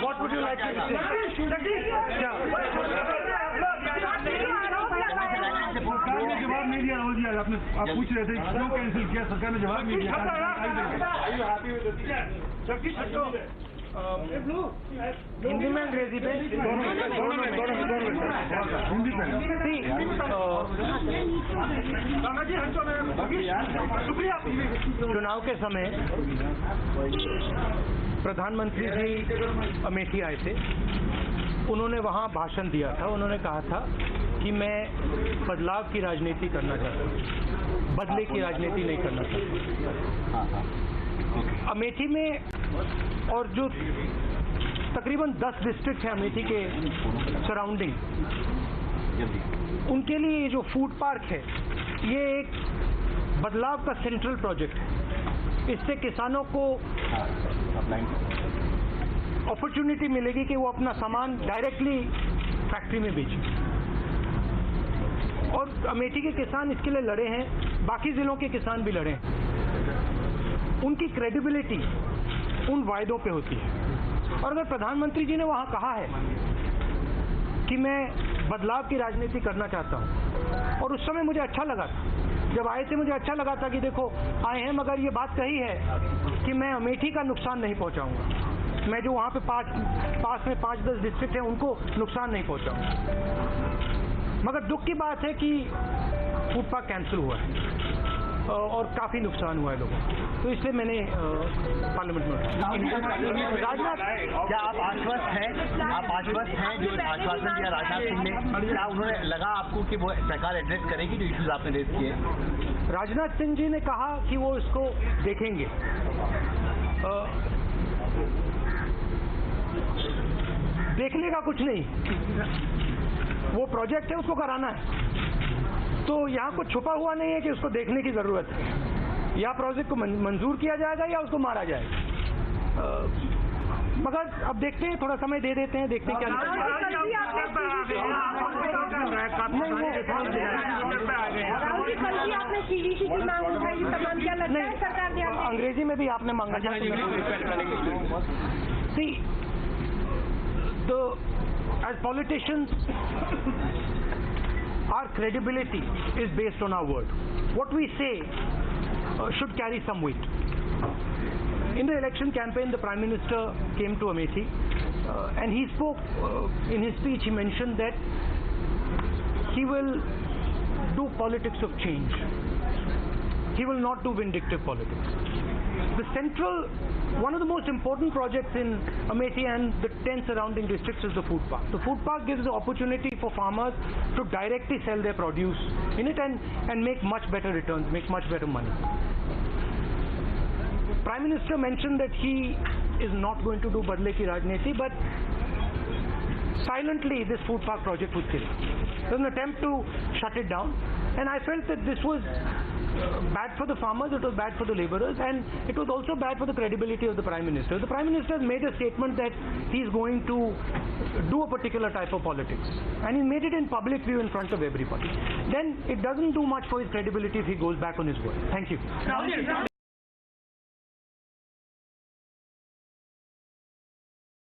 What would you like to say? सरकार ने जवाब नहीं दिया राहुल जी, आप पूछ रहे थे क्यों कैंसिल किया, सरकार ने जवाब नहीं दिया। हिंदी में अंग्रेजी पे हिंदी पे चुनाव के समय प्रधानमंत्री जी अमेठी आए थे। उन्होंने वहाँ भाषण दिया था। उन्होंने कहा था कि मैं बदलाव की राजनीति करना चाहता हूँ, बदले की राजनीति नहीं करना चाहता। अमेठी में और जो तकरीबन 10 डिस्ट्रिक्ट हैं अमेठी के सराउंडिंग, उनके लिए ये जो फूड पार्क है ये एक बदलाव का सेंट्रल प्रोजेक्ट है। इससे किसानों को अपॉर्चुनिटी मिलेगी कि वो अपना सामान डायरेक्टली फैक्ट्री में बेचें। और अमेठी के किसान इसके लिए लड़े हैं, बाकी जिलों के किसान भी लड़े हैं। उनकी क्रेडिबिलिटी उन वायदों पे होती है। और अगर प्रधानमंत्री जी ने वहाँ कहा है कि मैं बदलाव की राजनीति करना चाहता हूँ, और उस समय मुझे अच्छा लगा था, जब आए थे मुझे अच्छा लगा था कि देखो आए हैं, मगर ये बात कही है कि मैं अमेठी का नुकसान नहीं पहुँचाऊँगा, मैं जो वहाँ पे पास में 5-10 डिस्ट्रिक्ट हैं उनको नुकसान नहीं पहुँचाऊँगा। मगर दुख की बात है कि फूड पार्क कैंसिल हुआ है और काफ़ी नुकसान हुआ है लोगों को, तो इसलिए मैंने पार्लियामेंट में राजनाथ, क्या आप आश्वस्त हैं? आप आश्वस्त हैं जो आश्वासन दिया राजनाथ सिंह ने, क्या उन्होंने लगा आपको कि वो सरकार एड्रेस करेगी जो इश्यूज आपने रेज किए? राजनाथ सिंह जी ने कहा कि वो इसको देखेंगे। देखने का कुछ नहीं, वो प्रोजेक्ट है उसको कराना है, तो यहाँ कुछ छुपा हुआ नहीं है कि उसको देखने की जरूरत है। या प्रोजेक्ट को मंजूर किया जाएगा या उसको मारा जाएगा। मगर अब देखते हैं, थोड़ा समय दे देते हैं, देखते हैं क्या अंग्रेजी में भी आपने मांगा था। As politicians, our credibility is based on our word. What we say should carry some weight. In the election campaign, the Prime Minister came to Amethi and he spoke, in his speech he mentioned that he will do politics of change. He will not do vindictive politics. One of the most important projects in Amethi and the 10 surrounding districts is the food park. The food park gives the opportunity for farmers to directly sell their produce in it and make much better returns, make much better money. Prime Minister mentioned that he is not going to do Badle ki Rajniti, but silently this food park project was killed. There was an attempt to shut it down, and I felt that this was bad for the farmers, it was bad for the laborers, and it was also bad for the credibility of the Prime Minister. The Prime Minister has made a statement that he is going to do a particular type of politics, and he made it in public view in front of everybody. Then it doesn't do much for his credibility if he goes back on his word. Thank you.